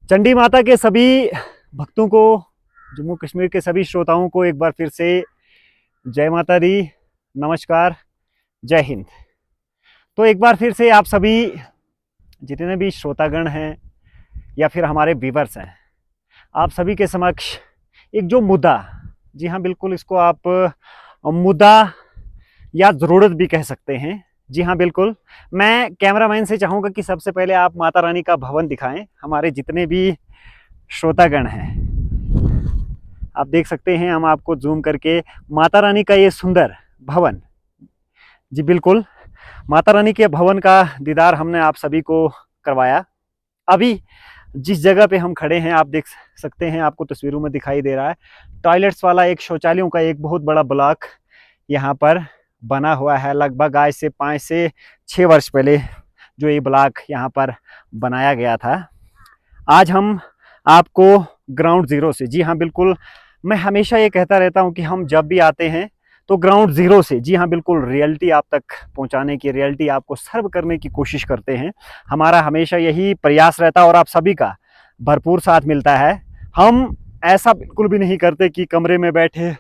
चंडी माता के सभी भक्तों को, जम्मू कश्मीर के सभी श्रोताओं को एक बार फिर से जय माता दी, नमस्कार, जय हिंद। तो एक बार फिर से आप सभी जितने भी श्रोतागण हैं या फिर हमारे व्यूअर्स हैं, आप सभी के समक्ष एक जो मुद्दा, जी हाँ बिल्कुल, इसको आप मुद्दा या ज़रूरत भी कह सकते हैं। जी हाँ बिल्कुल, मैं कैमरामैन से चाहूँगा कि सबसे पहले आप माता रानी का भवन दिखाएं। हमारे जितने भी श्रोतागण हैं, आप देख सकते हैं, हम आपको जूम करके माता रानी का ये सुंदर भवन, जी बिल्कुल, माता रानी के भवन का दीदार हमने आप सभी को करवाया। अभी जिस जगह पे हम खड़े हैं आप देख सकते हैं, आपको तस्वीरों में दिखाई दे रहा है, टॉयलेट्स वाला एक शौचालयों का एक बहुत बड़ा ब्लॉक यहाँ पर बना हुआ है। लगभग आज से 5 से 6 वर्ष पहले जो ये ब्लॉक यहाँ पर बनाया गया था। आज हम आपको ग्राउंड ज़ीरो से, जी हाँ बिल्कुल, मैं हमेशा ये कहता रहता हूँ कि हम जब भी आते हैं तो ग्राउंड ज़ीरो से, जी हाँ बिल्कुल, रियलिटी आप तक पहुँचाने की, रियलिटी आपको सर्व करने की कोशिश करते हैं। हमारा हमेशा यही प्रयास रहता है और आप सभी का भरपूर साथ मिलता है। हम ऐसा बिल्कुल भी नहीं करते कि कमरे में बैठे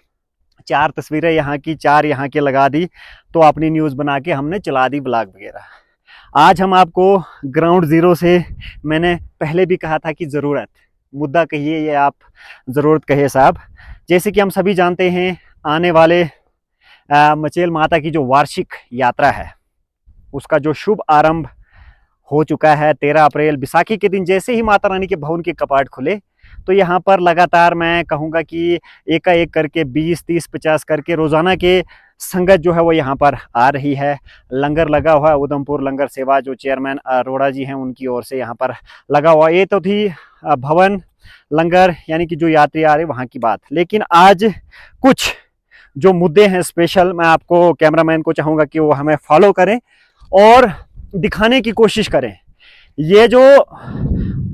4 तस्वीरें यहाँ की 4 यहाँ की लगा दी तो अपनी न्यूज़ बना के हमने चला दी ब्लॉग वगैरह। आज हम आपको ग्राउंड ज़ीरो से, मैंने पहले भी कहा था कि ज़रूरत, मुद्दा कहिए या आप ज़रूरत कहिए साहब, जैसे कि हम सभी जानते हैं आने वाले मचेल माता की जो वार्षिक यात्रा है उसका जो शुभ आरंभ हो चुका है। 13 अप्रैल बैसाखी के दिन जैसे ही माता रानी के भवन के कपाट खुले तो यहाँ पर लगातार मैं कहूँगा कि एकाएक करके 20, 30, 50 करके रोज़ाना के संगत जो है वो यहाँ पर आ रही है। लंगर लगा हुआ है, उधमपुर लंगर सेवा जो चेयरमैन अरोड़ा जी हैं उनकी ओर से यहाँ पर लगा हुआ। ये तो थी भवन, लंगर, यानी कि जो यात्री आ रहे वहाँ की बात। लेकिन आज कुछ जो मुद्दे हैं स्पेशल, मैं आपको, कैमरामैन को चाहूँगा कि वो हमें फॉलो करें और दिखाने की कोशिश करें। ये जो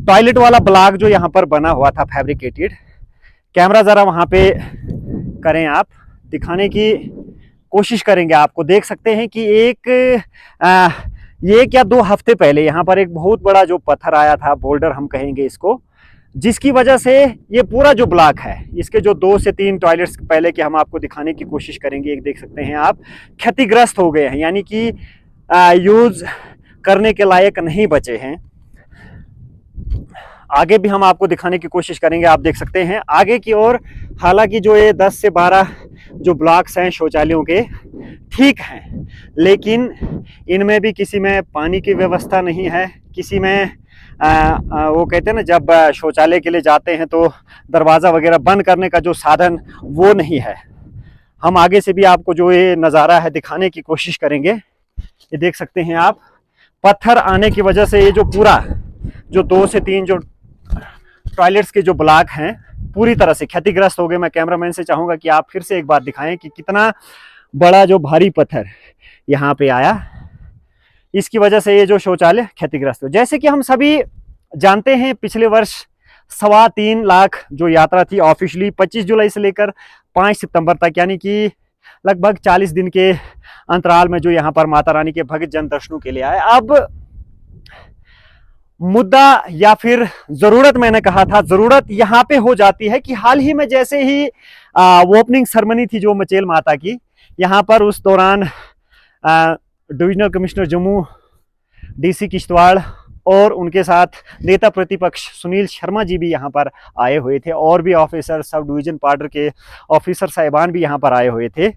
टॉयलेट वाला ब्लॉक जो यहाँ पर बना हुआ था फैब्रिकेटेड, कैमरा ज़रा वहाँ पे करें, आप दिखाने की कोशिश करेंगे। आपको देख सकते हैं कि एक या 2 हफ्ते पहले यहाँ पर एक बहुत बड़ा जो पत्थर आया था, बोल्डर हम कहेंगे इसको, जिसकी वजह से ये पूरा जो ब्लॉक है, इसके जो 2 से 3 टॉयलेट्स पहले के हम आपको दिखाने की कोशिश करेंगे, एक देख सकते हैं आप, क्षतिग्रस्त हो गए हैं, यानी कि यूज़ करने के लायक नहीं बचे हैं। आगे भी हम आपको दिखाने की कोशिश करेंगे। आप देख सकते हैं आगे की ओर, हालांकि जो ये 10 से 12 जो ब्लॉक्स हैं शौचालयों के ठीक हैं, लेकिन इनमें भी किसी में पानी की व्यवस्था नहीं है, किसी में वो कहते हैं ना, जब शौचालय के लिए जाते हैं तो दरवाज़ा वगैरह बंद करने का जो साधन वो नहीं है। हम आगे से भी आपको जो ये नज़ारा है दिखाने की कोशिश करेंगे। ये देख सकते हैं आप, पत्थर आने की वजह से ये जो पूरा जो 2 से 3 जो टॉयलेट्स के जो ब्लॉक हैं पूरी तरह से क्षतिग्रस्त हो गए। मैं कैमरामैन से चाहूँगा कि आप फिर से एक बार दिखाएं कि कितना बड़ा जो भारी पत्थर यहाँ पे आया, इसकी वजह से ये जो शौचालय क्षतिग्रस्त हो। जैसे कि हम सभी जानते हैं, पिछले वर्ष 3.25 लाख जो यात्रा थी ऑफिशियली 25 जुलाई से लेकर 5 सितंबर तक, यानी कि लगभग 40 दिन के अंतराल में जो यहाँ पर माता रानी के भक्त जन दर्शनों के लिए आए। अब मुद्दा या फिर जरूरत, मैंने कहा था जरूरत यहाँ पे हो जाती है कि हाल ही में जैसे ही वो ओपनिंग सेरेमनी थी जो मचेल माता की, यहाँ पर उस दौरान divisional commissioner Jammu, DC Kishtwar और उनके साथ नेता प्रतिपक्ष सुनील शर्मा जी भी यहाँ पर आए हुए थे, और भी ऑफिसर, सब डिवीजन पार्डर के ऑफिसर साहिबान भी यहाँ पर आए हुए थे।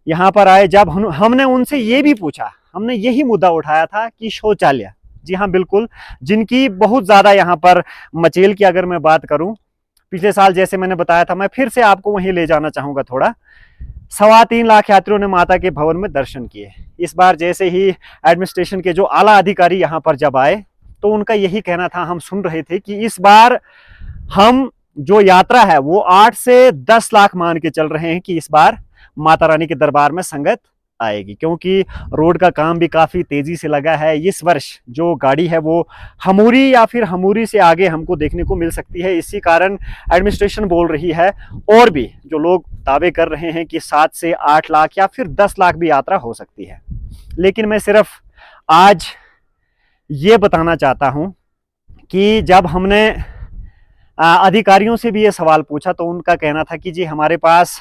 यहाँ पर आए जब हमने उनसे ये भी पूछा, हमने यही मुद्दा उठाया था कि शौचालय, जी हाँ बिल्कुल, जिनकी बहुत ज़्यादा यहाँ पर मचेल की अगर मैं बात करूँ, पिछले साल जैसे मैंने बताया था, मैं फिर से आपको वहीं ले जाना चाहूँगा थोड़ा। 3.25 लाख यात्रियों ने माता के भवन में दर्शन किए। इस बार जैसे ही एडमिनिस्ट्रेशन के जो आला अधिकारी यहाँ पर जब आए तो उनका यही कहना था, हम सुन रहे थे कि इस बार हम जो यात्रा है वो 8 से 10 लाख मान के चल रहे हैं कि इस बार माता रानी के दरबार में संगत आएगी, क्योंकि रोड का काम भी काफ़ी तेज़ी से लगा है। इस वर्ष जो गाड़ी है वो हमूरी या फिर हमूरी से आगे हमको देखने को मिल सकती है। इसी कारण एडमिनिस्ट्रेशन बोल रही है, और भी जो लोग दावे कर रहे हैं कि 7 से 8 लाख या फिर 10 लाख भी यात्रा हो सकती है। लेकिन मैं सिर्फ आज ये बताना चाहता हूँ कि जब हमने अधिकारियों से भी ये सवाल पूछा तो उनका कहना था कि जी हमारे पास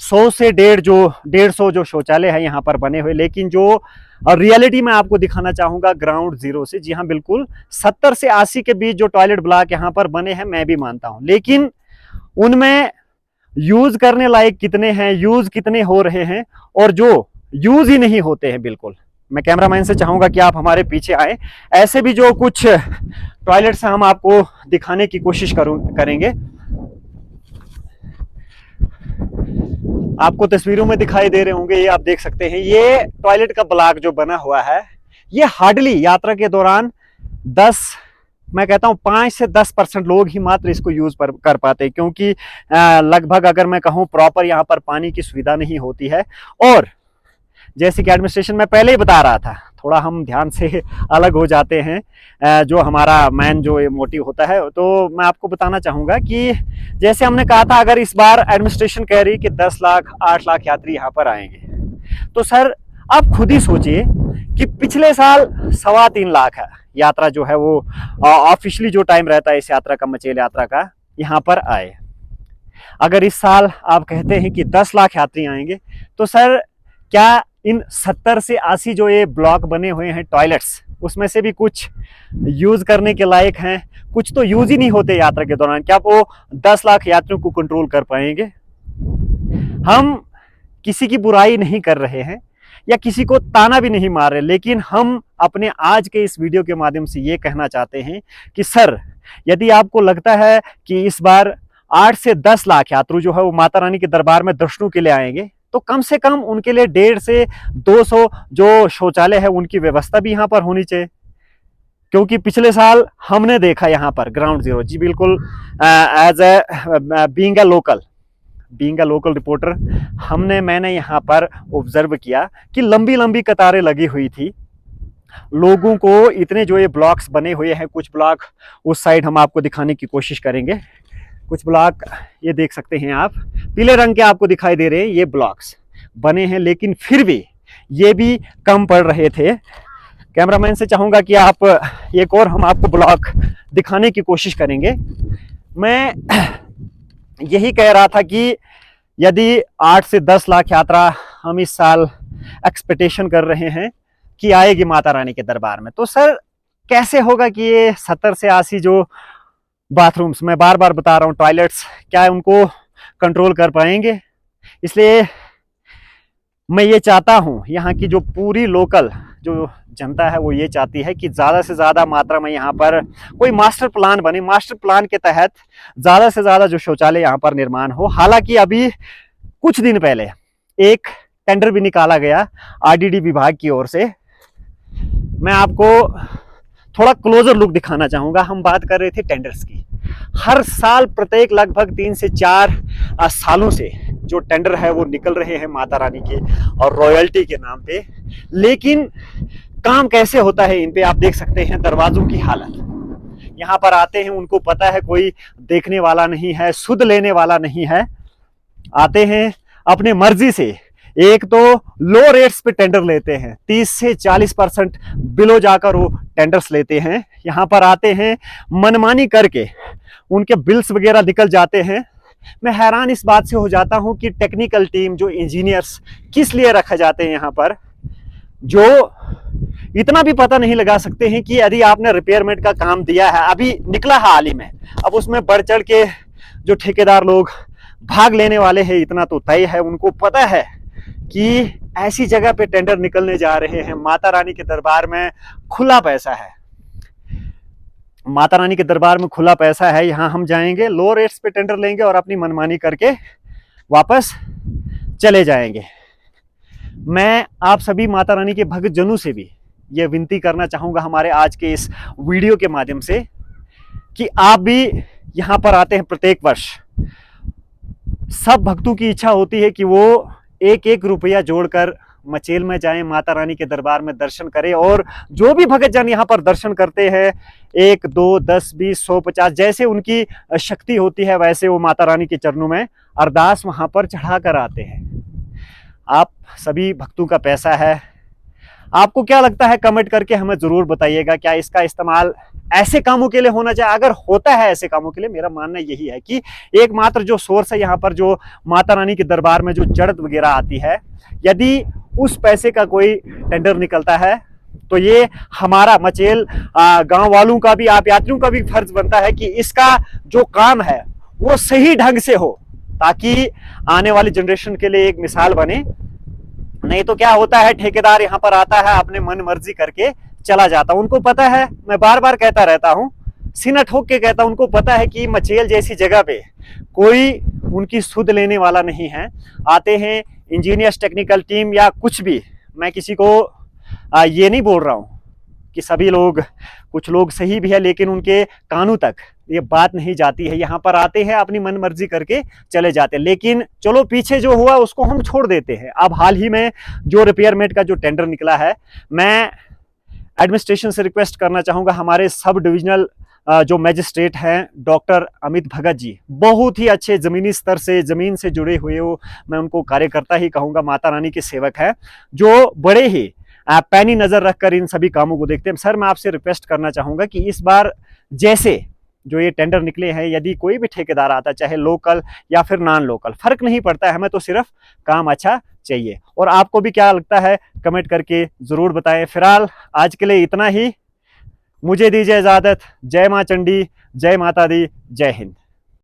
100 से 150 जो शौचालय है यहाँ पर बने हुए, लेकिन जो रियलिटी में आपको दिखाना चाहूंगा ग्राउंड जीरो से, जी हाँ बिल्कुल 70 से 80 के बीच जो टॉयलेट ब्लॉक यहाँ पर बने हैं मैं भी मानता हूँ, लेकिन उनमें यूज करने लायक कितने हैं, यूज कितने हो रहे हैं, और जो यूज ही नहीं होते हैं बिल्कुल। मैं कैमरामैन से चाहूंगा कि आप हमारे पीछे आए, ऐसे भी जो कुछ टॉयलेट्स हम आपको दिखाने की कोशिश करेंगे। आपको तस्वीरों में दिखाई दे रहे होंगे, ये आप देख सकते हैं, ये टॉयलेट का ब्लॉक जो बना हुआ है, ये हार्डली यात्रा के दौरान 10, मैं कहता हूं 5 से 10% लोग ही मात्र इसको यूज कर पाते, क्योंकि लगभग अगर मैं कहूं प्रॉपर यहाँ पर पानी की सुविधा नहीं होती है। और जैसे कि एडमिनिस्ट्रेशन में पहले ही बता रहा था, थोड़ा हम ध्यान से अलग हो जाते हैं, जो हमारा मेन जो मोटिव होता है। तो मैं आपको बताना चाहूँगा कि जैसे हमने कहा था, अगर इस बार एडमिनिस्ट्रेशन कह रही कि 10 लाख 8 लाख यात्री यहाँ पर आएंगे, तो सर आप खुद ही सोचिए कि पिछले साल 3.25 लाख है यात्रा जो है वो ऑफिशियली जो टाइम रहता है इस यात्रा का, मचेल यात्रा का, यहाँ पर आए। अगर इस साल आप कहते हैं कि 10 लाख यात्री आएंगे, तो सर क्या इन 70 से 80 जो ये ब्लॉक बने हुए हैं टॉयलेट्स, उसमें से भी कुछ यूज करने के लायक हैं, कुछ तो यूज ही नहीं होते यात्रा के दौरान, क्या वो 10 लाख यात्रियों को कंट्रोल कर पाएंगे? हम किसी की बुराई नहीं कर रहे हैं या किसी को ताना भी नहीं मार रहे, लेकिन हम अपने आज के इस वीडियो के माध्यम से ये कहना चाहते हैं कि सर यदि आपको लगता है कि इस बार 8 से 10 लाख यात्रु जो है वो माता रानी के दरबार में दर्शनों के लिए आएंगे, तो कम से कम उनके लिए 150 से 200 जो शौचालय है उनकी व्यवस्था भी यहाँ पर होनी चाहिए। क्योंकि पिछले साल हमने देखा यहाँ पर ग्राउंड जीरो, जी बिल्कुल, as a being a local reporter, मैंने यहाँ पर ऑब्जर्व किया कि लंबी लंबी कतारें लगी हुई थी लोगों को। इतने जो ये ब्लॉक्स बने हुए हैं, कुछ ब्लॉक उस साइड हम आपको दिखाने की कोशिश करेंगे, कुछ ब्लॉक ये देख सकते हैं आप, पीले रंग के आपको दिखाई दे रहे हैं, ये ब्लॉक्स बने हैं, लेकिन फिर भी ये भी कम पड़ रहे थे। कैमरामैन से चाहूंगा कि आप एक और हम आपको ब्लॉक दिखाने की कोशिश करेंगे। मैं यही कह रहा था कि यदि 8 से 10 लाख यात्रा हम इस साल एक्सपेक्टेशन कर रहे हैं कि आएगी माता रानी के दरबार में, तो सर कैसे होगा कि ये 70 से 80 जो बाथरूम्स, मैं बार बार बता रहा हूँ, टॉयलेट्स, क्या उनको कंट्रोल कर पाएंगे? इसलिए मैं ये चाहता हूँ, यहाँ की जो पूरी लोकल जो जनता है वो ये चाहती है कि ज़्यादा से ज़्यादा मात्रा में यहाँ पर कोई मास्टर प्लान बने, मास्टर प्लान के तहत ज़्यादा से ज़्यादा जो शौचालय यहाँ पर निर्माण हो। हालांकि अभी कुछ दिन पहले एक टेंडर भी निकाला गया आरडीडी विभाग की ओर से। मैं आपको थोड़ा क्लोजर लुक दिखाना चाहूँगा। हम बात कर रहे थे टेंडर्स की, हर साल प्रत्येक लगभग 3 से 4 सालों से जो टेंडर है वो निकल रहे हैं माता रानी के और रॉयल्टी के नाम पे, लेकिन काम कैसे होता है इन पे आप देख सकते हैं। दरवाजों की हालत, यहाँ पर आते हैं, उनको पता है कोई देखने वाला नहीं है, सुध लेने वाला नहीं है, आते हैं अपने मर्जी से। एक तो लो रेट्स पे टेंडर लेते हैं, 30 से 40% बिलो जाकर वो टेंडर्स लेते हैं। यहाँ पर आते हैं मनमानी करके, उनके बिल्स वगैरह निकल जाते हैं। मैं हैरान इस बात से हो जाता हूँ कि टेक्निकल टीम, जो इंजीनियर्स किस लिए रखे जाते हैं यहाँ पर, जो इतना भी पता नहीं लगा सकते हैं कि यदि आपने रिपेयरमेंट का काम दिया है, अभी निकला हाल ही में, अब उसमें बढ़ चढ़ के जो ठेकेदार लोग भाग लेने वाले हैं, इतना तो तय है, उनको पता है कि ऐसी जगह पे टेंडर निकलने जा रहे हैं। माता रानी के दरबार में खुला पैसा है, माता रानी के दरबार में खुला पैसा है। यहाँ हम जाएंगे, लो रेट्स पे टेंडर लेंगे और अपनी मनमानी करके वापस चले जाएंगे। मैं आप सभी माता रानी के भक्त जनों से भी ये विनती करना चाहूँगा हमारे आज के इस वीडियो के माध्यम से कि आप भी यहाँ पर आते हैं प्रत्येक वर्ष, सब भक्तों की इच्छा होती है कि वो एक एक रुपया जोड़कर मचेल में जाएं, माता रानी के दरबार में दर्शन करें। और जो भी भगत जन यहाँ पर दर्शन करते हैं, 1, 2, 10, 20, 100, 50 जैसे उनकी शक्ति होती है, वैसे वो माता रानी के चरणों में अरदास वहाँ पर चढ़ा कर आते हैं। आप सभी भक्तों का पैसा है, आपको क्या लगता है कमेंट करके हमें जरूर बताइएगा। क्या इसका इस्तेमाल ऐसे कामों के लिए होना चाहिए? अगर होता है ऐसे कामों के लिए, मेरा मानना यही है कि एकमात्र जो सोर्स है यहाँ पर, जो माता रानी के दरबार में जो जड़त वगैरह आती है, यदि उस पैसे का कोई टेंडर निकलता है तो ये हमारा मचेल गांव वालों का भी, आप यात्रियों का भी फर्ज बनता है कि इसका जो काम है वो सही ढंग से हो, ताकि आने वाली जनरेशन के लिए एक मिसाल बने। नहीं तो क्या होता है, ठेकेदार यहाँ पर आता है, अपने मन मर्जी करके चला जाता। उनको पता है, मैं बार बार कहता रहता हूँ, सीना ठोक के कहता हूं, उनको पता है कि मचेल जैसी जगह पे कोई उनकी सुध लेने वाला नहीं है। आते हैं इंजीनियर्स, टेक्निकल टीम या कुछ भी, मैं किसी को ये नहीं बोल रहा हूं कि सभी लोग, कुछ लोग सही भी है लेकिन उनके कानों तक ये बात नहीं जाती है। यहाँ पर आते हैं, अपनी मन मर्जी करके चले जाते हैं। लेकिन चलो, पीछे जो हुआ उसको हम छोड़ देते हैं। अब हाल ही में जो रिपेयरमेंट का जो टेंडर निकला है, मैं एडमिनिस्ट्रेशन से रिक्वेस्ट करना चाहूंगा, हमारे सब डिविजनल जो मैजिस्ट्रेट हैं डॉक्टर अमित भगत जी, बहुत ही अच्छे जमीनी स्तर से, जमीन से जुड़े हुए हो, मैं उनको कार्यकर्ता ही कहूंगा, माता रानी के सेवक हैं, जो बड़े ही पैनी नजर रखकर इन सभी कामों को देखते हैं। सर, मैं आपसे रिक्वेस्ट करना चाहूंगा कि इस बार जैसे जो ये टेंडर निकले हैं, यदि कोई भी ठेकेदार आता, चाहे लोकल या फिर नॉन लोकल, फर्क नहीं पड़ता है, हमें तो सिर्फ काम अच्छा चाहिए। और आपको भी क्या लगता है कमेंट करके जरूर बताएं। फिलहाल आज के लिए इतना ही, मुझे दीजिए इजाजत। जय मां चंडी, जय माता दी, जय हिंद।